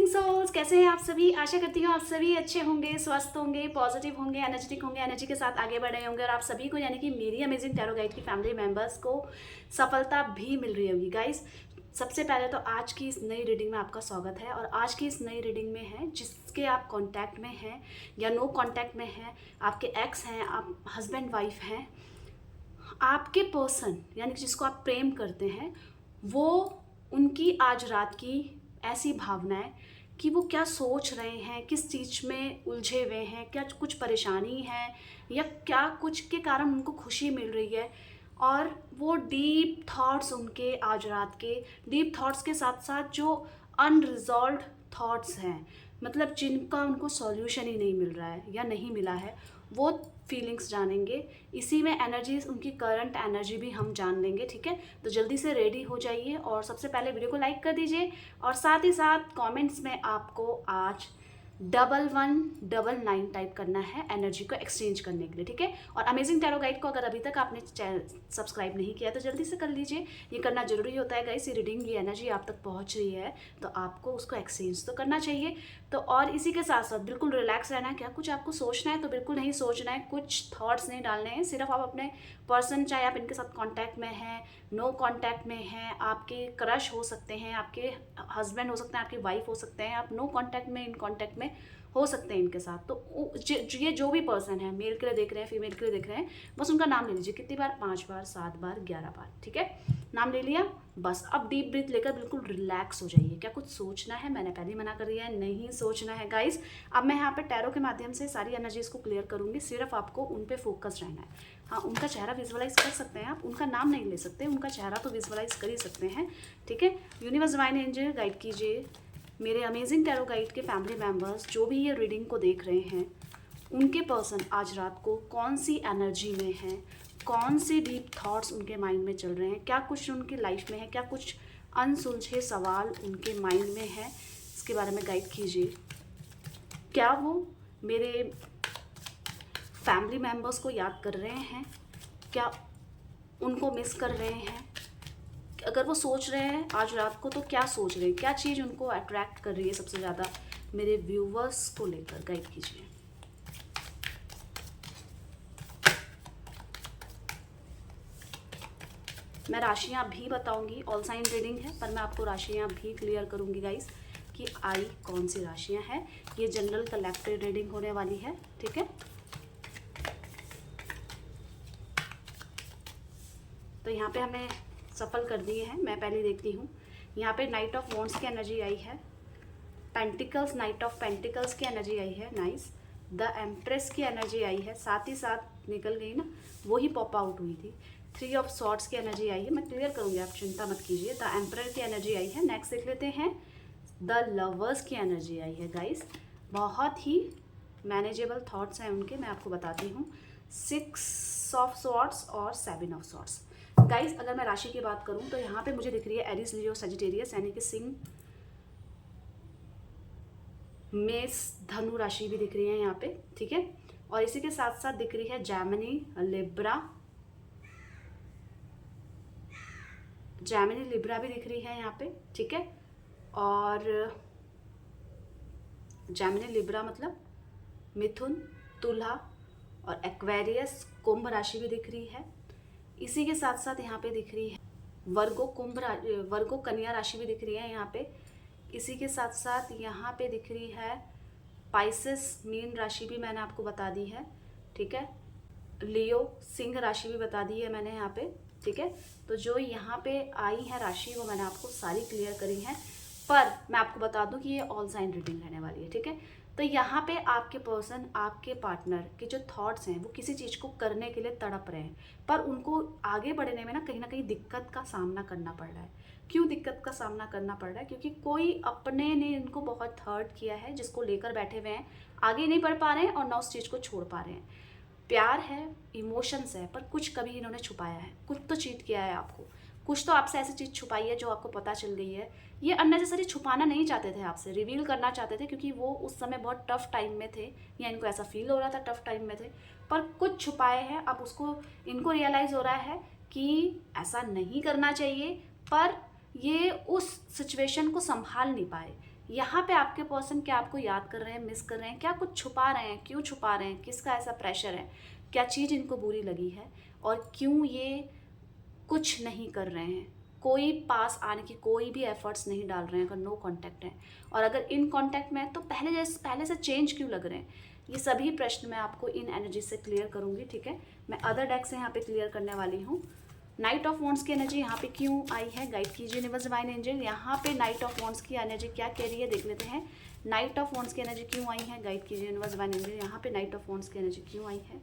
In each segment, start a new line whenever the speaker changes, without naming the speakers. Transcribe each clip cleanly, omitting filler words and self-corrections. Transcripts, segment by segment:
Amazing souls, कैसे हैं आप सभी। आशा करती हूँ आप सभी अच्छे होंगे, स्वस्थ होंगे, पॉजिटिव होंगे, एनर्जेटिक होंगे, एनर्जी के साथ आगे बढ़ रहे होंगे और आप सभी को यानी कि मेरी अमेजिंग टैरो गाइड की फैमिली मेंबर्स को सफलता भी मिल रही होगी। गाइस, सबसे पहले तो आज की इस नई रीडिंग में आपका स्वागत है। और आज की इस नई रीडिंग में है जिसके आप कांटेक्ट में हैं या नो कांटेक्ट में हैं, आपके एक्स हैं, आप हस्बैंड वाइफ हैं, आपके पर्सन यानी कि जिसको आप प्रेम करते हैं, वो उनकी आज रात की ऐसी भावनाएं कि वो क्या सोच रहे हैं, किस चीज़ में उलझे हुए हैं, क्या कुछ परेशानी है या क्या कुछ के कारण उनको खुशी मिल रही है। और वो डीप थॉट्स उनके आज रात के डीप थॉट्स के साथ साथ जो अनरिजॉल्व थॉट्स हैं, मतलब जिनका उनको सॉल्यूशन ही नहीं मिल रहा है या नहीं मिला है, वो फीलिंग्स जानेंगे। इसी में एनर्जीज, उनकी करंट एनर्जी भी हम जान लेंगे। ठीक है, तो जल्दी से रेडी हो जाइए और सबसे पहले वीडियो को लाइक कर दीजिए और साथ ही साथ कमेंट्स में आपको आज 1199 टाइप करना है एनर्जी को एक्सचेंज करने के लिए। ठीक है, और अमेजिंग टैरो गाइड को अगर अभी तक आपने चैनल सब्सक्राइब नहीं किया तो जल्दी से कर लीजिए। ये करना जरूरी होता है गाइस। ये रीडिंग, ये एनर्जी आप तक पहुंच रही है तो आपको उसको एक्सचेंज तो करना चाहिए। तो और इसी के साथ साथ बिल्कुल रिलैक्स रहना है। क्या कुछ आपको सोचना है तो बिल्कुल नहीं सोचना है, कुछ थॉट्स नहीं डालने हैं। सिर्फ आप अपने पर्सन, चाहे आप इनके साथ कांटेक्ट में हैं, नो कांटेक्ट में हैं, आपके क्रश हो सकते हैं, आपके हस्बैंड हो सकते हैं, आपकी वाइफ हो सकते हैं, आप नो कांटेक्ट में, इन कांटेक्ट में हो सकते हैं इनके साथ। तो ये जो भी पर्सन है, मेल के लिए देख रहे हैं, फीमेल के लिए देख रहे हैं, बस उनका नाम ले लीजिए। कितनी बार? 5 बार, 7 बार, 11 बार। ठीक है, नाम ले लिया बस। अब डीप ब्रीथ लेकर बिल्कुल रिलैक्स हो जाइए। क्या कुछ सोचना है? मैंने पहले ही मना कर दिया है, नहीं सोचना है गाइस। अब मैं यहाँ पे टैरो के माध्यम से सारी एनर्जीज को क्लियर करूंगी। सिर्फ आपको उन पे फोकस रहना है। हाँ, उनका चेहरा विजुअलाइज कर सकते हैं आप, उनका नाम नहीं ले सकते, उनका चेहरा तो विजुअलाइज कर ही सकते हैं। ठीक है, यूनिवर्स डिवाइन एंजल गाइड कीजिए मेरे अमेजिंग टैरो गाइड के फैमिली मेम्बर्स जो भी ये रीडिंग को देख रहे हैं, उनके पर्सन आज रात को कौन सी एनर्जी में है, कौन से डीप थॉट्स उनके माइंड में चल रहे हैं, क्या कुछ उनकी लाइफ में है, क्या कुछ अनसुलझे सवाल उनके माइंड में है, इसके बारे में गाइड कीजिए। क्या वो मेरे फैमिली मेम्बर्स को याद कर रहे हैं? क्या उनको मिस कर रहे हैं? अगर वो सोच रहे हैं आज रात को तो क्या सोच रहे हैं, क्या चीज़ उनको अट्रैक्ट कर रही है सबसे ज़्यादा? मेरे व्यूवर्स को लेकर गाइड कीजिए। मैं राशियाँ भी बताऊंगी, ऑल साइन रीडिंग है पर मैं आपको राशियाँ भी क्लियर करूंगी गाइस कि आई कौन सी राशियाँ हैं। ये जनरल कलेक्टिव रीडिंग होने वाली है। ठीक है, तो यहाँ पे हमें सफल कर दिए हैं। मैं पहले देखती हूँ। यहाँ पे नाइट ऑफ वॉन्ड्स की एनर्जी आई है, पेंटिकल्स, नाइट ऑफ पेंटिकल्स की एनर्जी आई है, नाइस। द एम्प्रेस की एनर्जी आई है, साथ ही साथ निकल गई ना, वो ही पॉप आउट हुई थी। 3 ऑफ सॉर्ड्स की एनर्जी आई है, मैं क्लियर करूँगी, आप चिंता मत कीजिए। द एम्परर की एनर्जी आई है। नेक्स्ट देख लेते हैं, द लवर्स की एनर्जी आई है गाइस। बहुत ही मैनेजेबल थॉट्स हैं उनके, मैं आपको बताती हूँ। 6 ऑफ सॉर्ड्स और 7 ऑफ सॉर्ड्स। गाइस, अगर मैं राशि की बात करूं तो यहाँ पे मुझे दिख रही है एरिस, लियो, सजिटेरियस यानी कि सिंह, मेष, धनु राशि भी दिख रही है यहाँ पे। ठीक है, और इसी के साथ साथ दिख रही है जैमिनी, लिब्रा भी दिख रही है यहाँ पे। ठीक है, और जैमिनी लिब्रा मतलब मिथुन, तुला और एक्वेरियस, कुंभ राशि भी दिख रही है। इसी के साथ साथ यहाँ पे दिख रही है वर्गो, कन्या राशि भी दिख रही है यहाँ पे। इसी के साथ साथ यहाँ पे दिख रही है पाइसेस, मीन राशि भी मैंने आपको बता दी है। ठीक है, लियो, सिंह राशि भी बता दी है मैंने यहाँ पे। ठीक है, तो जो यहाँ पे आई है राशि वो मैंने आपको सारी क्लियर करी है, पर मैं आपको बता दूं कि ये ऑल साइन रीडिंग रहने वाली है। ठीक है, तो यहाँ पे आपके पर्सन, आपके पार्टनर के जो थॉट्स हैं वो किसी चीज़ को करने के लिए तड़प रहे हैं, पर उनको आगे बढ़ने में ना कहीं दिक्कत का सामना करना पड़ रहा है। क्यों दिक्कत का सामना करना पड़ रहा है? क्योंकि कोई अपने ने इनको बहुत हर्ट किया है, जिसको लेकर बैठे हुए हैं, आगे नहीं बढ़ पा रहे हैं और ना उस चीज़ को छोड़ पा रहे हैं। प्यार है, इमोशंस है, पर कुछ कभी इन्होंने छुपाया है, कुछ तो चीट किया है आपको, कुछ तो आपसे ऐसी चीज़ छुपाई है जो आपको पता चल गई है। ये अननेसेसरी छुपाना नहीं चाहते थे आपसे, रिवील करना चाहते थे, क्योंकि वो उस समय बहुत टफ टाइम में थे या इनको ऐसा फील हो रहा था टफ टाइम में थे, पर कुछ छुपाए हैं। अब उसको इनको रियलाइज़ हो रहा है कि ऐसा नहीं करना चाहिए, पर ये उस सिचुएशन को संभाल नहीं पाए यहाँ पे आपके पर्सन क्या आपको याद कर रहे हैं, मिस कर रहे हैं, क्या कुछ छुपा रहे हैं, क्यों छुपा रहे हैं, किसका ऐसा प्रेशर है, क्या चीज़ इनको बुरी लगी है और क्यों ये कुछ नहीं कर रहे हैं, कोई पास आने की कोई भी एफर्ट्स नहीं डाल रहे हैं अगर नो कांटेक्ट है, और अगर इन कांटेक्ट में है तो पहले से चेंज क्यों लग रहे हैं। ये सभी प्रश्न मैं आपको इन एनर्जी से क्लियर करूँगी, ठीक है। मैं अदर डेक से यहाँ पे क्लियर करने वाली हूँ। नाइट ऑफ वॉन्ड्स की एनर्जी यहाँ पे क्यों आई है, गाइड कीजिए यूनिवर्स डिवाइन एंजल। यहाँ पे नाइट ऑफ वॉन्ड्स की एनर्जी क्या कह रही है देख लेते हैं। नाइट ऑफ वॉन्ड्स की एनर्जी क्यों आई है, गाइड कीजिए यूनिवर्स डिवाइन एंजल। यहाँ पे नाइट ऑफ वॉन्ड्स की एनर्जी क्यों आई है,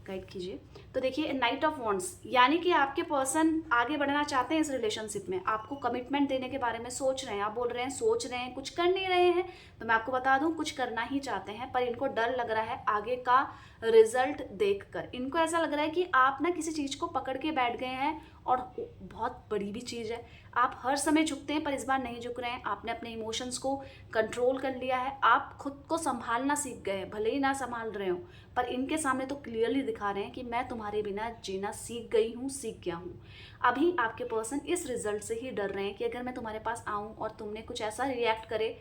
गाइड कीजिए। तो देखिए नाइट ऑफ वॉन्ड्स यानी कि आपके पर्सन आगे बढ़ना चाहते हैं इस रिलेशनशिप में, आपको कमिटमेंट देने के बारे में सोच रहे हैं। आप बोल रहे हैं सोच रहे हैं, कुछ कर नहीं रहे हैं, तो मैं आपको बता दूं कुछ करना ही चाहते हैं, पर इनको डर लग रहा है आगे का रिजल्ट देखकर। इनको ऐसा लग रहा है कि आप ना किसी चीज़ को पकड़ के बैठ गए हैं और बहुत बड़ी भी चीज़ है। आप हर समय झुकते हैं पर इस बार नहीं झुक रहे हैं। आपने अपने इमोशंस को कंट्रोल कर लिया है, आप खुद को संभालना सीख गए हैं, भले ही ना संभाल रहे हो पर इनके सामने तो क्लियरली दिखा रहे हैं कि मैं तुम्हारे बिना जीना सीख गई हूँ, सीख गया हूँ। अभी आपके पर्सन इस रिजल्ट से ही डर रहे हैं कि अगर मैं तुम्हारे पास आऊँ और तुमने कुछ ऐसा रिएक्ट करे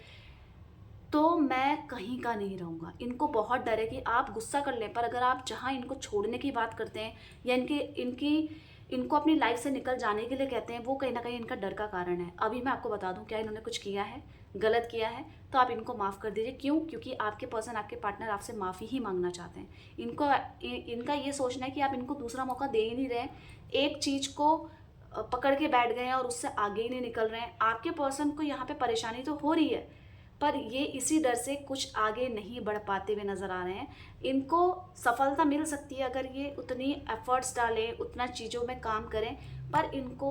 तो मैं कहीं का नहीं रहूँगा। इनको बहुत डर है कि आप गुस्सा कर लें, पर अगर आप जहाँ इनको छोड़ने की बात करते हैं या इनको अपनी लाइफ से निकल जाने के लिए कहते हैं, वो कहीं ना कहीं इनका डर का कारण है। अभी मैं आपको बता दूं क्या इन्होंने कुछ किया है, गलत किया है तो आप इनको माफ़ कर दीजिए। क्यों? क्योंकि आपके पर्सन, आपके पार्टनर आपसे माफ़ी ही मांगना चाहते हैं। इनका ये सोचना है कि आप इनको दूसरा मौका दे ही नहीं रहे, एक चीज़ को पकड़ के बैठ गए हैं और उससे आगे ही नहीं निकल रहे हैं। आपके पर्सन को यहाँ पे परेशानी तो हो रही है पर ये इसी डर से कुछ आगे नहीं बढ़ पाते हुए नज़र आ रहे हैं। इनको सफलता मिल सकती है अगर ये उतनी एफर्ट्स डालें, उतना चीज़ों में काम करें, पर इनको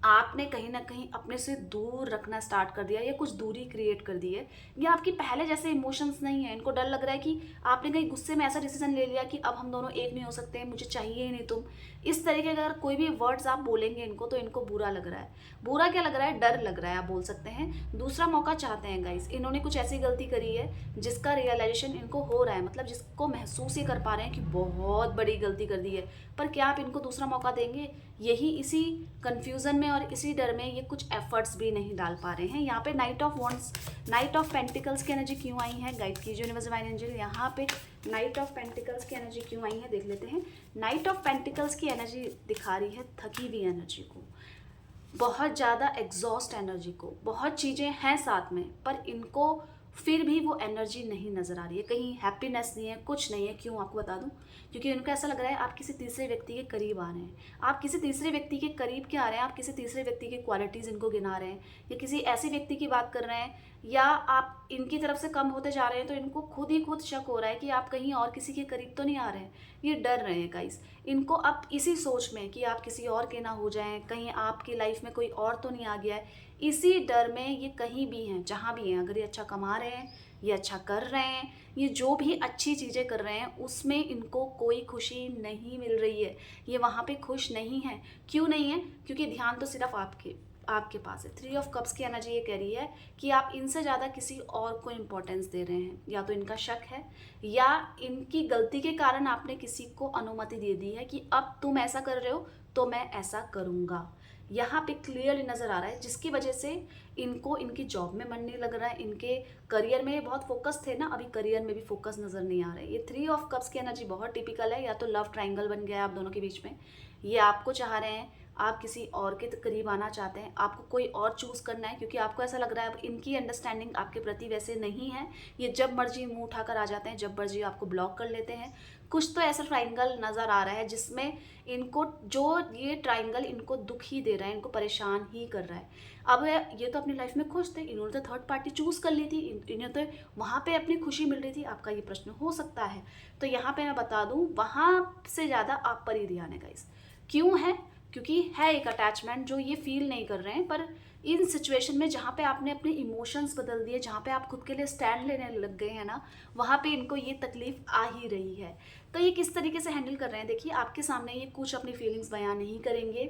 आपने कहीं ना कहीं अपने से दूर रखना स्टार्ट कर दिया या कुछ दूरी क्रिएट कर दी है। ये आपकी पहले जैसे इमोशंस नहीं है। इनको डर लग रहा है कि आपने कहीं गुस्से में ऐसा डिसीजन ले लिया कि अब हम दोनों एक नहीं हो सकते, मुझे चाहिए ही नहीं तुम। इस तरीके का अगर कोई भी वर्ड्स आप बोलेंगे इनको तो इनको बुरा लग रहा है। बुरा क्या लग रहा है, डर लग रहा है, आप बोल सकते हैं। दूसरा मौका चाहते हैं गाइस। इन्होंने कुछ ऐसी गलती करी है जिसका रियलाइजेशन इनको हो रहा है, मतलब जिसको महसूस ही कर पा रहे हैं कि बहुत बड़ी गलती कर दी है। पर क्या आप इनको दूसरा मौका देंगे? यही इसी कंफ्यूजन में और इसी डर में ये कुछ एफर्ट्स भी नहीं डाल पा रहे हैं। यहाँ पे night of wands, night of pentacles की एनर्जी क्यों आई है, गाइड कीजिए यूनिवर्स डिवाइन एंजल। यहाँ पे नाइट ऑफ पेंटिकल्स की एनर्जी क्यों आई है देख लेते हैं। नाइट ऑफ पेंटिकल्स की एनर्जी दिखा रही है थकी हुई एनर्जी को, बहुत ज़्यादा एग्जॉस्ट एनर्जी को। बहुत चीज़ें हैं साथ में पर इनको फिर भी वो एनर्जी नहीं नज़र आ रही है, कहीं हैप्पीनेस नहीं है, कुछ नहीं है। क्यों? आपको बता दूं, क्योंकि उनको ऐसा लग रहा है आप किसी तीसरे व्यक्ति के करीब आ रहे हैं। आप किसी तीसरे व्यक्ति के करीब क्या आ रहे हैं, आप किसी तीसरे व्यक्ति की क्वालिटीज़ इनको गिना रहे हैं या किसी ऐसे व्यक्ति की बात कर रहे हैं या आप इनकी तरफ से कम होते जा रहे हैं। तो इनको खुद ही खुद शक हो रहा है कि आप कहीं और किसी के करीब तो नहीं आ रहे हैं। ये डर रहे हैं गाइस। इनको अब इसी सोच में कि आप किसी और के ना हो जाएं, कहीं आपकी लाइफ में कोई और तो नहीं आ गया है, इसी डर में ये कहीं भी हैं, जहाँ भी हैं। अगर ये अच्छा कमा रहे हैं, ये अच्छा कर रहे हैं, ये जो भी अच्छी चीज़ें कर रहे हैं उसमें इनको कोई खुशी नहीं मिल रही है। ये वहाँ पे खुश नहीं है। क्यों नहीं है? क्योंकि ध्यान तो सिर्फ आपके पास है। 3 ऑफ कप्स की एनर्जी ये कह रही है कि आप इनसे ज़्यादा किसी और को इम्पोर्टेंस दे रहे हैं। या तो इनका शक है या इनकी गलती के कारण आपने किसी को अनुमति दे दी है कि अब तुम ऐसा कर रहे हो तो मैं ऐसा करूँगा। यहाँ पे क्लियरली नज़र आ रहा है, जिसकी वजह से इनको इनकी जॉब में मन नहीं लग रहा है, इनके करियर में बहुत फोकस थे ना, अभी करियर में भी फोकस नज़र नहीं आ रहा है। ये 3 ऑफ कप्स की एनर्जी बहुत टिपिकल है। या तो लव ट्रायंगल बन गया है आप दोनों के बीच में, ये आपको चाह रहे हैं, आप किसी और के करीब आना चाहते हैं, आपको कोई और चूज़ करना है क्योंकि आपको ऐसा लग रहा है अब इनकी अंडरस्टैंडिंग आपके प्रति वैसे नहीं है। ये जब मर्जी मुंह उठाकर आ जाते हैं, जब मर्जी आपको ब्लॉक कर लेते हैं। कुछ तो ऐसा ट्रायंगल नज़र आ रहा है जिसमें इनको, जो ये ट्रायंगल इनको दुख ही दे रहा है, इनको परेशान ही कर रहा है। अब ये तो अपनी लाइफ में खुश थे, इन्होंने तो थर्ड पार्टी चूज़ कर ली थी, इन्हें तो वहाँ पे अपनी खुशी मिल रही थी। आपका ये प्रश्न हो सकता है। तो यहाँ पे मैं बता दूँ, वहाँ से ज़्यादा आप पर ही ध्यान है गाइस। क्यों है? क्योंकि है एक अटैचमेंट जो ये फील नहीं कर रहे हैं। पर इन सिचुएशन में जहाँ पे आपने अपने इमोशंस बदल दिए, जहाँ पे आप खुद के लिए स्टैंड लेने लग गए हैं ना, वहाँ पे इनको ये तकलीफ आ ही रही है। तो ये किस तरीके से हैंडल कर रहे हैं देखिए, आपके सामने ये कुछ अपनी फीलिंग्स बयान नहीं करेंगे,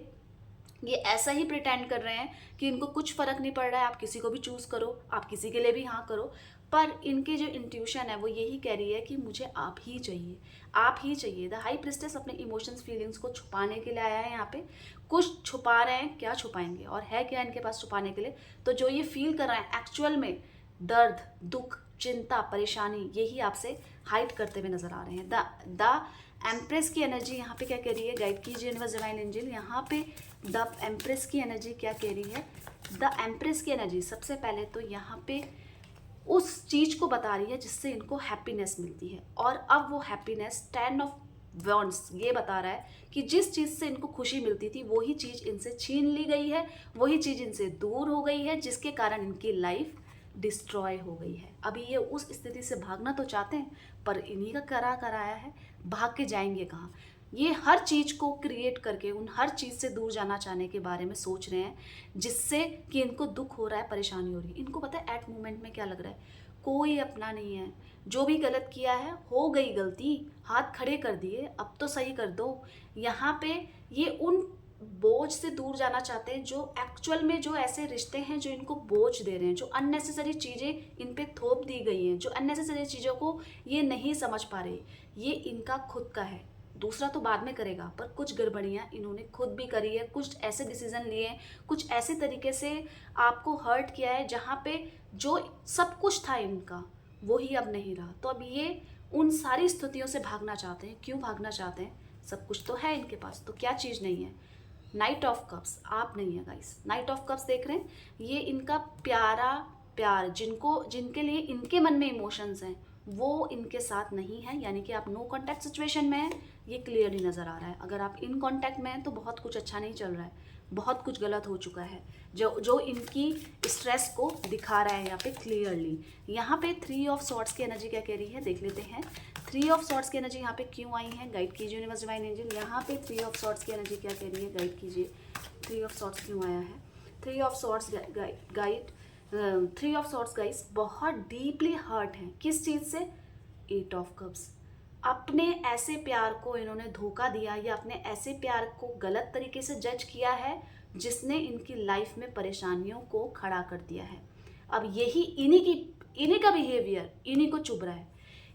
ये ऐसा ही प्रिटेंड कर रहे हैं कि इनको कुछ फ़र्क नहीं पड़ रहा है, आप किसी को भी चूज़ करो, आप किसी के लिए भी हाँ करो, पर इनकी जो इंट्यूशन है वो यही कह रही है कि मुझे आप ही चाहिए, आप ही चाहिए। द हाई प्रिस्टेस अपने इमोशंस फीलिंग्स को छुपाने के लिए आया है यहाँ पे, कुछ छुपा रहे हैं, क्या छुपाएंगे और है क्या इनके पास छुपाने के लिए। तो जो ये फील कर रहे हैं एक्चुअल में दर्द, दुख, चिंता, परेशानी, यही आपसे हाइड करते हुए नजर आ रहे हैं। द एम्प्रेस की एनर्जी यहाँ पे क्या कह रही है, गाइड कीजिए यूनिवर्स डिवाइन एंजल। यहाँ पे द एम्प्रेस की एनर्जी क्या कह रही है, द एम्प्रेस की एनर्जी सबसे पहले तो यहाँ पे उस चीज़ को बता रही है जिससे इनको हैप्पीनेस मिलती है, और अब वो हैप्पीनेस 10 ऑफ वॉन्ड्स ये बता रहा है कि जिस चीज़ से इनको खुशी मिलती थी वही चीज़ इनसे छीन ली गई है, वही चीज़ इनसे दूर हो गई है, जिसके कारण इनकी लाइफ डिस्ट्रॉय हो गई है। अभी ये उस स्थिति से भागना तो चाहते हैं, पर इन्हीं का कराया है, भाग के जाएंगे कहाँ। ये हर चीज़ को क्रिएट करके उन हर चीज़ से दूर जाना चाहने के बारे में सोच रहे हैं, जिससे कि इनको दुख हो रहा है, परेशानी हो रही है। इनको पता है एट मोमेंट में क्या लग रहा है, कोई अपना नहीं है, जो भी गलत किया है हो गई गलती, हाथ खड़े कर दिए, अब तो सही कर दो। यहाँ पे ये उन बोझ से दूर जाना चाहते हैं जो एक्चुअल में जो ऐसे रिश्ते हैं जो इनको बोझ दे रहे हैं, जो अननेसेसरी चीज़ें इन पे थोप दी गई हैं, जो अननेसेसरी चीज़ों को ये नहीं समझ पा रहे, ये इनका खुद का है। दूसरा तो बाद में करेगा, पर कुछ गड़बड़ियाँ इन्होंने खुद भी करी है, कुछ ऐसे डिसीजन लिए हैं, कुछ ऐसे तरीके से आपको हर्ट किया है जहाँ पे जो सब कुछ था इनका वही अब नहीं रहा। तो अब ये उन सारी स्थितियों से भागना चाहते हैं। क्यों भागना चाहते हैं, सब कुछ तो है इनके पास, तो क्या चीज़ नहीं है। नाइट ऑफ कप्स आप नहीं है गाइस, नाइट ऑफ कप्स देख रहे हैं, ये इनका प्यारा प्यार, जिनके लिए इनके मन में इमोशंस हैं वो इनके साथ नहीं है, यानी कि आप नो कांटेक्ट सिचुएशन में हैं, ये क्लियरली नज़र आ रहा है। अगर आप इन कांटेक्ट में हैं तो बहुत कुछ अच्छा नहीं चल रहा है, बहुत कुछ गलत हो चुका है, जो इनकी स्ट्रेस को दिखा रहा है यहाँ पे क्लियरली। यहाँ पे 3 ऑफ सॉर्ड्स की एनर्जी क्या कह रही है देख लेते हैं। 3 ऑफ सॉर्ड्स की एनर्जी यहाँ पे क्यों आई है, गाइड कीजिए यूनिवर्स डिवाइन एंजल। यहाँ पे 3 ऑफ सॉर्ड्स की एनर्जी क्या कह रही है, गाइड कीजिए। 3 ऑफ सॉर्ड्स क्यों आया है, 3 of swords guide 3 of swords guys बहुत डीपली हर्ट हैं, किस चीज़ से, 8 ऑफ कप्स। अपने ऐसे प्यार को इन्होंने धोखा दिया या अपने ऐसे प्यार को गलत तरीके से जज किया है जिसने इनकी लाइफ में परेशानियों को खड़ा कर दिया है। अब यही इन्हीं का बिहेवियर इन्हीं को चुभ रहा है,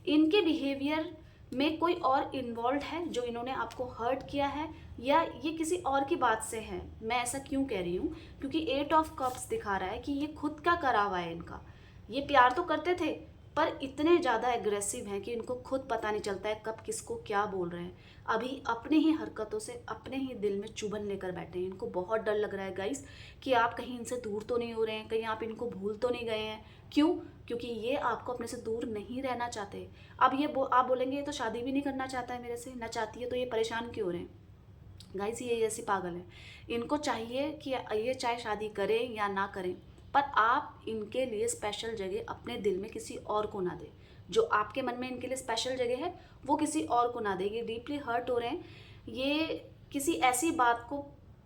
इनके बिहेवियर में कोई और इन्वॉल्व है जो इन्होंने आपको हर्ट किया है, या ये किसी और की बात से है। मैं ऐसा क्यों कह रही हूँ, क्योंकि 8 ऑफ कप्स दिखा रहा है कि ये खुद का करा हुआ है इनका। ये प्यार तो करते थे पर इतने ज़्यादा एग्रेसिव हैं कि इनको खुद पता नहीं चलता है कब किसको क्या बोल रहे हैं। अभी अपने ही हरकतों से अपने ही दिल में चुभन लेकर बैठे हैं। इनको बहुत डर लग रहा है गाइस कि आप कहीं इनसे दूर तो नहीं हो रहे हैं, कहीं आप इनको भूल तो नहीं गए हैं। क्यों, क्योंकि ये आपको अपने से दूर नहीं रहना चाहते। अब आप बोलेंगे ये तो शादी भी नहीं करना चाहता है मेरे से, ना चाहती है तो ये परेशान क्यों हो रहे हैं। गाइस ये ऐसी पागल है, इनको चाहिए कि ये चाहे शादी करें या ना करें, पर आप इनके लिए स्पेशल जगह अपने दिल में किसी और को ना दें। जो आपके मन में इनके लिए स्पेशल जगह है वो किसी और को ना दें। ये डीपली हर्ट हो रहे हैं, ये किसी ऐसी बात को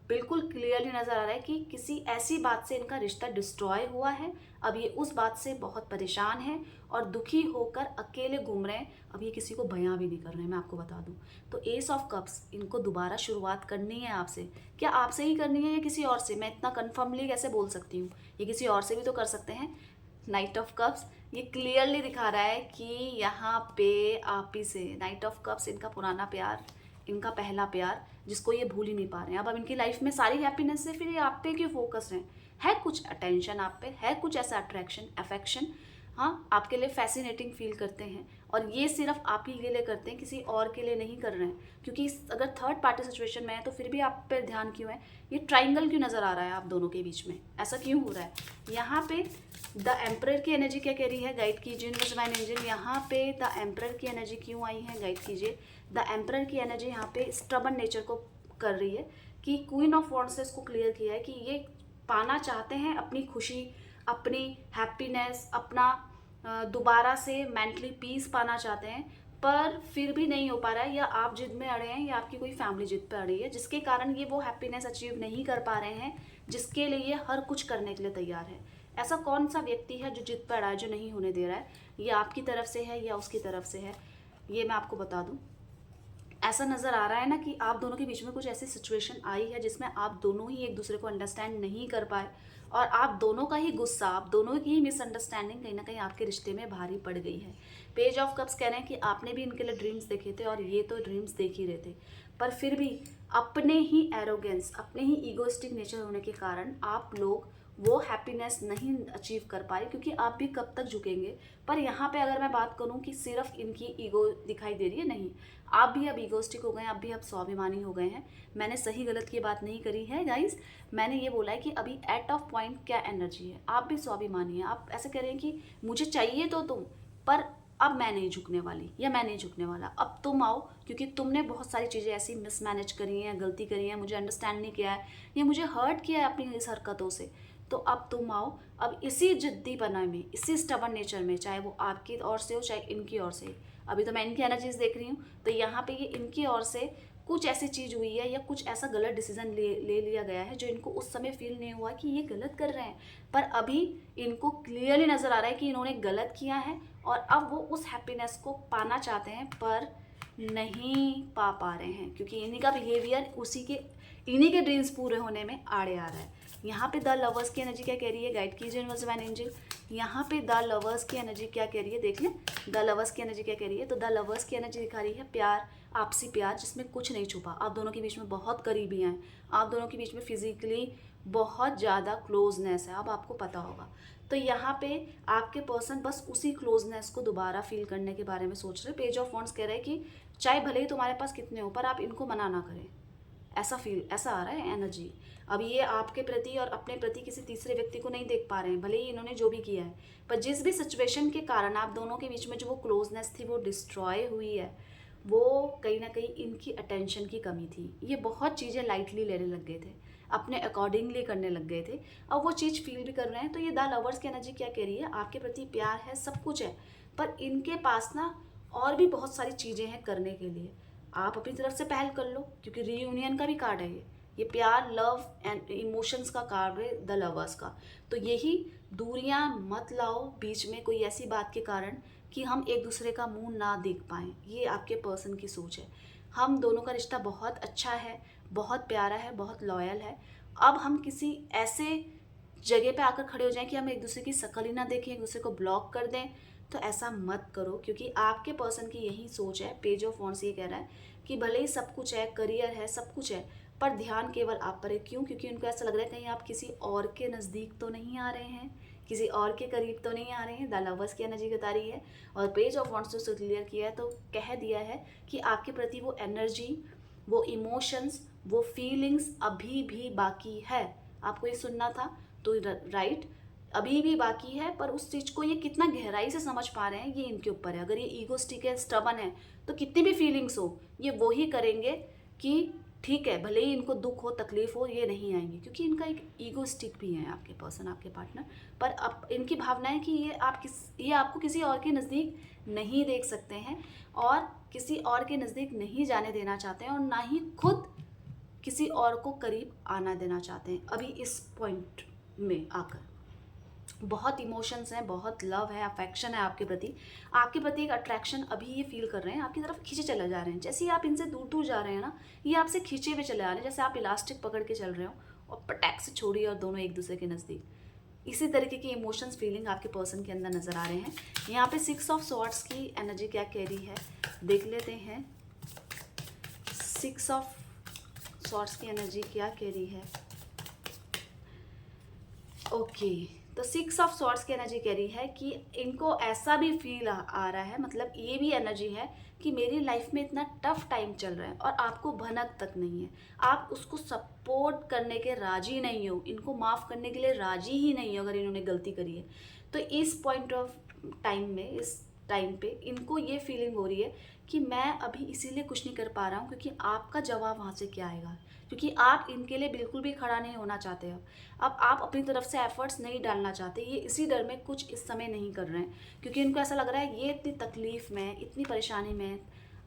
बिल्कुल क्लियरली नज़र आ रहा है कि किसी ऐसी बात से इनका रिश्ता डिस्ट्रॉय हुआ है। अब ये उस बात से बहुत परेशान हैं और दुखी होकर अकेले घूम रहे हैं। अब ये किसी को बयां भी नहीं कर रहे हैं, मैं आपको बता दूं। तो एस ऑफ कप्स, इनको दोबारा शुरुआत करनी है आपसे। क्या आपसे ही करनी है या किसी और से, मैं इतना कन्फर्मली कैसे बोल सकती हूँ, ये किसी और से भी तो कर सकते हैं। नाइट ऑफ कप्स ये क्लियरली दिखा रहा है कि यहाँ पे आप ही से, नाइट ऑफ कप्स इनका पुराना प्यार, इनका पहला प्यार जिसको ये भूल ही नहीं पा रहे हैं। अब इनकी लाइफ में सारी हैप्पीनेस है, फिर ये आप पे क्यों फोकस है कुछ अटेंशन आप पे, है कुछ ऐसा अट्रैक्शन, अफेक्शन, हाँ आपके लिए फैसिनेटिंग फील करते हैं, और ये सिर्फ आप ही के लिए करते हैं, किसी और के लिए नहीं कर रहे हैं। क्योंकि अगर थर्ड पार्टी सिचुएशन में है तो फिर भी आप पे ध्यान क्यों है, ये ट्राइंगल क्यों नज़र आ रहा है आप दोनों के बीच में, ऐसा क्यों हो रहा है। यहाँ पे द एम्परर की एनर्जी क्या कह रही है, गाइड कीजिए यूनिवर्स डिवाइन एंजल। यहाँ पे द एम्परर की एनर्जी क्यों आई है, गाइड कीजिए। द एम्परर की एनर्जी यहाँ पे स्टबर्न नेचर को कर रही है कि क्वीन ऑफ वॉन्ड्स से इसको क्लियर किया है कि ये पाना चाहते हैं अपनी खुशी, अपनी हैप्पीनेस, अपना दोबारा से मेंटली पीस पाना चाहते हैं, पर फिर भी नहीं हो पा रहा है। या आप जिद में अड़े हैं या आपकी कोई फैमिली जिद पे अड़ी है, जिसके कारण ये वो हैप्पीनेस अचीव नहीं कर पा रहे हैं जिसके लिए ये हर कुछ करने के लिए तैयार है। ऐसा कौन सा व्यक्ति है जो जिद पे अड़ा है, जो नहीं होने दे रहा है, ये आपकी तरफ से है या उसकी तरफ से है, ये मैं आपको बता दूं। ऐसा नज़र आ रहा है ना कि आप दोनों के बीच में कुछ ऐसी सिचुएशन आई है जिसमें आप दोनों ही एक दूसरे को अंडरस्टैंड नहीं कर पाए, और आप दोनों का ही गुस्सा, आप दोनों की ही मिसअंडरस्टैंडिंग कहीं ना कहीं आपके रिश्ते में भारी पड़ गई है। पेज ऑफ कप्स कह रहे हैं कि आपने भी इनके लिए ड्रीम्स देखे थे और ये तो ड्रीम्स देख ही रहे थे, पर फिर भी अपने ही एरोगेंस, अपने ही ईगोइस्टिक नेचर होने के कारण आप लोग वो हैप्पीनेस नहीं अचीव कर पाए, क्योंकि आप भी कब तक झुकेंगे। पर यहाँ पे अगर मैं बात करूँ कि सिर्फ इनकी ईगो दिखाई दे रही है, नहीं, आप भी अब ईगोस्टिक हो गए हैं, आप भी अब स्वाभिमानी हो गए हैं। मैंने सही गलत की बात नहीं करी है गाइस, मैंने ये बोला है कि अभी एट ऑफ पॉइंट क्या एनर्जी है, आप भी स्वाभिमानी है। आप ऐसे कह रहे हैं कि मुझे चाहिए तो तुम, पर अब मैं नहीं झुकने वाली या मैं नहीं झुकने वाला, अब तुम आओ, क्योंकि तुमने बहुत सारी चीज़ें ऐसी मिसमैनेज करी हैं, गलती करी है, मुझे अंडरस्टैंड नहीं किया है, या मुझे हर्ट किया है अपनी इस हरकतों से, तो अब तुम आओ। अब इसी जिद्दीपना में, इसी स्टबर्न नेचर में, चाहे वो आपकी ओर से हो चाहे इनकी ओर से, अभी तो मैं इनकी एनर्जीज देख रही हूँ, तो यहाँ पे ये इनकी ओर से कुछ ऐसी चीज़ हुई है या कुछ ऐसा गलत डिसीजन ले लिया गया है जो इनको उस समय फील नहीं हुआ कि ये गलत कर रहे हैं, पर अभी इनको क्लियरली नज़र आ रहा है कि इन्होंने गलत किया है, और अब वो उस हैप्पीनेस को पाना चाहते हैं पर नहीं पा रहे हैं, क्योंकि इन्हीं का बिहेवियर इन्हीं के ड्रीम्स पूरे होने में आड़े आ रहा है। यहाँ पे द लवर्स की एनर्जी क्या कह रही है, गाइड कीजिए यूनिवर्स डिवाइन एंजल। यहाँ पे द लवर्स की एनर्जी क्या कह रही है, देख लें द लवर्स की एनर्जी क्या कह रही है। तो द लवर्स की एनर्जी दिखा रही है प्यार, आपसी प्यार जिसमें कुछ नहीं छुपा, आप दोनों के बीच में बहुत करीबी हैं, आप दोनों के बीच में फिजिकली बहुत ज़्यादा क्लोजनेस है, अब आपको पता होगा। तो यहाँ पे आपके पर्सन बस उसी क्लोजनेस को दोबारा फील करने के बारे में सोच रहे। पेज ऑफ वॉन्ड्स कह रहे हैं कि चाहे भले ही तुम्हारे पास कितने हो, पर आप इनको मना ना करें, ऐसा आ रहा है एनर्जी। अब ये आपके प्रति और अपने प्रति किसी तीसरे व्यक्ति को नहीं देख पा रहे हैं, भले ही इन्होंने जो भी किया है, पर जिस भी सिचुएशन के कारण आप दोनों के बीच में जो वो क्लोजनेस थी वो डिस्ट्रॉय हुई है, वो कहीं ना कहीं इनकी अटेंशन की कमी थी। ये बहुत चीज़ें लाइटली लेने लग गए थे, अपने अकॉर्डिंगली करने लग गए थे, अब वो चीज़ फील भी कर रहे हैं। तो ये द लवर्स की एनर्जी क्या कह रही है, आपके प्रति प्यार है, सब कुछ है, पर इनके पास ना और भी बहुत सारी चीज़ें हैं करने के लिए। आप अपनी तरफ से पहल कर लो, क्योंकि रीयूनियन का भी कार्ड है ये प्यार, लव एंड इमोशंस का कार्ड है द लवर्स का। तो यही दूरियां मत लाओ बीच में कोई ऐसी बात के कारण कि हम एक दूसरे का मुंह ना देख पाएँ, ये आपके पर्सन की सोच है। हम दोनों का रिश्ता बहुत अच्छा है, बहुत प्यारा है, बहुत लॉयल है। अब हम किसी ऐसे जगह पे आकर खड़े हो जाएं कि हम एक दूसरे की शक्ल ही ना देखें, एक दूसरे को ब्लॉक कर दें, तो ऐसा मत करो, क्योंकि आपके पर्सन की यही सोच है। पेज ऑफ वॉन्ड्स ये कह रहा है कि भले ही सब कुछ है, करियर है, सब कुछ है, पर ध्यान केवल आप पर है। क्यों? क्योंकि उनको ऐसा लग रहा है कहीं आप किसी और के नज़दीक तो नहीं आ रहे हैं, किसी और के करीब तो नहीं आ रहे हैं। द लवर्स की एनर्जी बता रही है, और पेज ऑफ वॉन्ड्स जो क्लियर किया है तो कह दिया है कि आपके प्रति वो एनर्जी, वो इमोशंस, वो फीलिंग्स अभी भी बाकी है। आपको ये सुनना था तो राइट, अभी भी बाकी है, पर उस चीज़ को ये कितना गहराई से समझ पा रहे हैं ये इनके ऊपर है। अगर ये ईगोस्टिक है, स्टबर्न है, तो कितनी भी फीलिंग्स हो ये वो ही करेंगे कि ठीक है, भले ही इनको दुख हो, तकलीफ हो, ये नहीं आएंगे, क्योंकि इनका एक ईगोस्टिक भी है आपके पर्सन, आपके पार्टनर। पर अब इनकी भावना है कि ये आपको किसी और के नज़दीक नहीं देख सकते हैं, और किसी और के नज़दीक नहीं जाने देना चाहते हैं, और ना ही खुद किसी और को करीब आना देना चाहते हैं। अभी इस पॉइंट में आकर बहुत इमोशंस हैं, बहुत लव है, अफेक्शन है आपके प्रति एक अट्रैक्शन अभी ये फील कर रहे हैं, आपकी तरफ खींचे चले जा रहे हैं। जैसे ही आप इनसे दूर दूर जा रहे हैं ना, ये आपसे खींचे हुए चले आ रहे हैं, जैसे आप इलास्टिक पकड़ के चल रहे हो और पटैक से छोड़िए और दोनों एक दूसरे के नज़दीक। इसी तरीके की इमोशंस, फीलिंग आपके पर्सन के अंदर नज़र आ रहे हैं। यहाँ पे 6 ऑफ स्वॉर्ड्स की एनर्जी क्या कह रही है, देख लेते हैं। 6 ऑफ स्वॉर्ड्स की एनर्जी क्या कह रही है। ओके, तो 6 ऑफ स्वॉर्ड्स की एनर्जी कह रही है कि इनको ऐसा भी फील आ रहा है, मतलब ये भी एनर्जी है कि मेरी लाइफ में इतना टफ टाइम चल रहा है और आपको भनक तक नहीं है, आप उसको सपोर्ट करने के राजी नहीं हो, इनको माफ़ करने के लिए राजी ही नहीं हो अगर इन्होंने गलती करी है। तो इस पॉइंट ऑफ टाइम में, इस टाइम पे इनको ये फीलिंग हो रही है कि मैं अभी इसीलिए कुछ नहीं कर पा रहा हूँ क्योंकि आपका जवाब वहाँ से क्या आएगा, क्योंकि आप इनके लिए बिल्कुल भी खड़ा नहीं होना चाहते हो। अब आप अपनी तरफ से एफर्ट्स नहीं डालना चाहते, ये इसी डर में कुछ इस समय नहीं कर रहे हैं, क्योंकि इनको ऐसा लग रहा है ये इतनी तकलीफ़ में, इतनी परेशानी में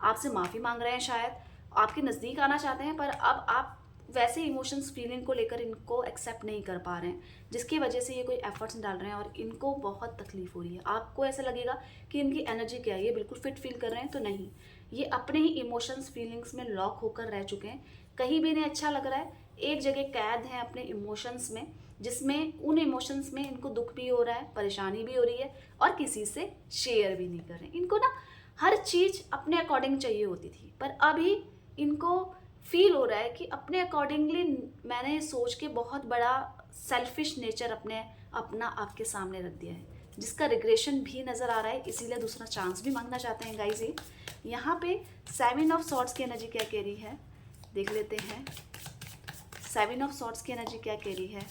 आपसे माफ़ी मांग रहे हैं, शायद आपके नज़दीक आना चाहते हैं, पर अब आप वैसे इमोशंस फीलिंग को लेकर इनको एक्सेप्ट नहीं कर पा रहे हैं, जिसकी वजह से ये कोई एफर्ट्स नहीं डाल रहे हैं और इनको बहुत तकलीफ हो रही है। आपको ऐसा लगेगा कि इनकी एनर्जी क्या है, ये बिल्कुल फिट फील कर रहे हैं, तो नहीं, ये अपने ही इमोशंस फीलिंग्स में लॉक होकर रह चुके हैं। कहीं भी नहीं अच्छा लग रहा है, एक जगह कैद है अपने इमोशंस में, जिसमें उन इमोशंस में इनको दुख भी हो रहा है, परेशानी भी हो रही है और किसी से शेयर भी नहीं कर रहे हैं। इनको ना हर चीज़ अपने अकॉर्डिंग चाहिए होती थी, पर अभी इनको फील हो रहा है कि अपने अकॉर्डिंगली मैंने सोच के बहुत बड़ा सेल्फिश नेचर अपना आपके सामने रख दिया है, जिसका रिग्रेशन भी नज़र आ रहा है, इसीलिए दूसरा चांस भी मांगना चाहते हैं गाइज। ये यहाँ पे 7 ऑफ सॉर्ड्स की एनर्जी क्या कह रही है, देख लेते हैं। 7 ऑफ सॉर्ड्स की एनर्जी क्या कह रही है,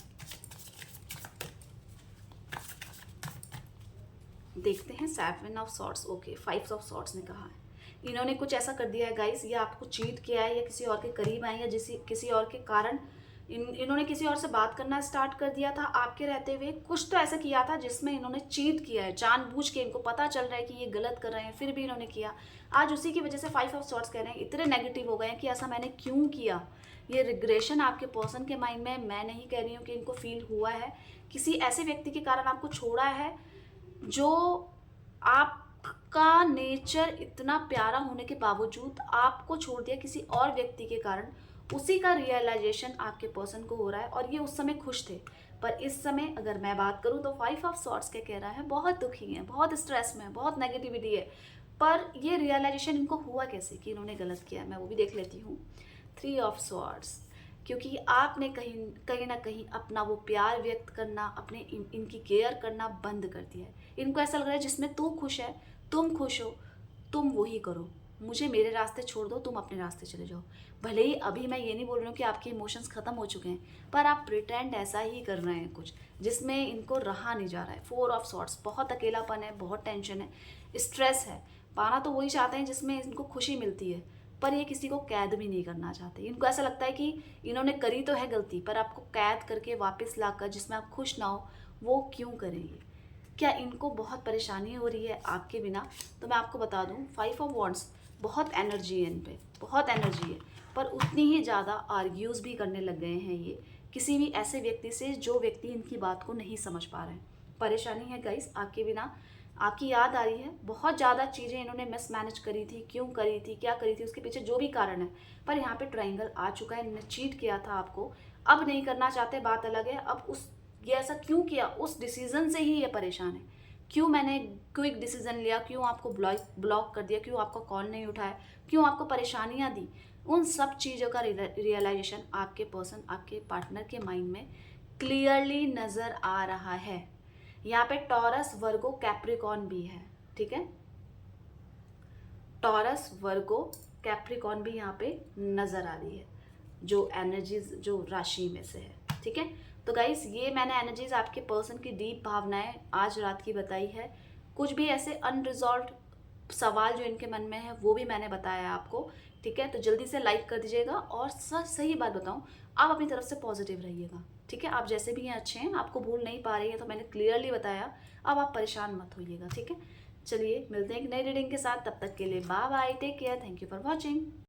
देखते हैं। 7 of swords, okay, 5 of swords ने कहा है इन्होंने कुछ ऐसा कर दिया है गाइस, या आपको चीट किया है, या किसी और के करीब आए, या किसी और के कारण इन्होंने किसी और से बात करना स्टार्ट कर दिया था आपके रहते हुए। कुछ तो ऐसा किया था जिसमें इन्होंने चीट किया है, जानबूझ के इनको पता चल रहा है कि ये गलत कर रहे हैं, फिर भी इन्होंने किया। आज उसी की वजह से 5 ऑफ सॉर्ड्स कह रहे हैं इतने नेगेटिव हो गए हैं कि ऐसा मैंने क्यों किया। ये रिग्रेशन आपके पर्सन के माइंड में, मैं नहीं कह रही हूँ कि इनको फील हुआ है, किसी ऐसे व्यक्ति के कारण आपको छोड़ा है जो आपका नेचर इतना प्यारा होने के बावजूद आपको छोड़ दिया किसी और व्यक्ति के कारण। उसी का रियलाइजेशन आपके पर्सन को हो रहा है और ये उस समय खुश थे, पर इस समय अगर मैं बात करूं तो 5 ऑफ सॉर्ड्स क्या कह रहा है, बहुत दुखी हैं, बहुत स्ट्रेस में है, बहुत नेगेटिविटी है। पर ये रियलाइजेशन इनको हुआ कैसे कि इन्होंने गलत किया, मैं वो भी देख लेती हूँ। 3 ऑफ सॉर्ड्स, क्योंकि आपने कहीं ना कहीं अपना वो प्यार व्यक्त करना, अपने इनकी केयर करना बंद कर दिया है। इनको ऐसा लग रहा है जिसमें तू खुश है, तुम खुश हो, तुम वही करो, मुझे मेरे रास्ते छोड़ दो, तुम अपने रास्ते चले जाओ। भले ही अभी मैं ये नहीं बोल रही हूँ कि आपके इमोशंस ख़त्म हो चुके हैं, पर आप प्रिटेंड ऐसा ही कर रहे हैं कुछ जिसमें इनको रहा नहीं जा रहा है। 4 ऑफ सॉर्ड्स, बहुत अकेलापन है, बहुत टेंशन है, स्ट्रेस है। पाना तो वही चाहते हैं जिसमें इनको खुशी मिलती है, पर ये किसी को कैद भी नहीं करना चाहते। इनको ऐसा लगता है कि इन्होंने करी तो है गलती, पर आपको कैद करके वापस लाकर जिसमें आप खुश ना हो, वो क्यों करेंगे? क्या इनको बहुत परेशानी हो रही है आपके बिना? तो मैं आपको बता दूं, 5 ऑफ वॉन्ड्स, बहुत एनर्जी है इन पे, बहुत एनर्जी है, पर उतनी ही ज़्यादा आर्ग्यूज़ भी करने लग गए हैं ये किसी भी ऐसे व्यक्ति से जो व्यक्ति इनकी बात को नहीं समझ पा रहे हैं। परेशानी है गाइस आपके बिना, आपकी याद आ रही है, बहुत ज़्यादा चीज़ें इन्होंने मिसमैनेज करी थी, क्यों करी थी, क्या करी थी, उसके पीछे जो भी कारण है, पर यहाँ पे ट्रायंगल आ चुका है। इन्होंने चीट किया था आपको, अब नहीं करना चाहते, बात अलग है। अब ये ऐसा क्यों किया, उस डिसीज़न से ही ये परेशान है। क्यों मैंने क्विक डिसीजन लिया, क्यों आपको ब्लॉक कर दिया, क्यों आपका कॉल नहीं उठाया, क्यों आपको परेशानियाँ दी, उन सब चीज़ों का रियलाइजेशन आपके पर्सन, आपके पार्टनर के माइंड में क्लियरली नज़र आ रहा है। यहाँ पे टॉरस, वर्गो, कैप्रिकॉन भी है, ठीक है, टॉरस, वर्गो, कैप्रिकॉन भी यहाँ पे नज़र आ रही है, जो एनर्जीज जो राशि में से है, ठीक है। तो गाइस, ये मैंने एनर्जीज आपके पर्सन की डीप भावनाएं आज रात की बताई है। कुछ भी ऐसे अनरिजॉल्व सवाल जो इनके मन में है वो भी मैंने बताया आपको, ठीक है। तो जल्दी से लाइक कर दीजिएगा, और सही बात बताऊं, आप अपनी तरफ से पॉजिटिव रहिएगा, ठीक है। आप जैसे भी हैं अच्छे हैं, आपको भूल नहीं पा रही है तो मैंने क्लियरली बताया, अब आप परेशान मत होइएगा, ठीक है। चलिए मिलते हैं एक नई रीडिंग के साथ, तब तक के लिए bye bye, take care, thank you for watching.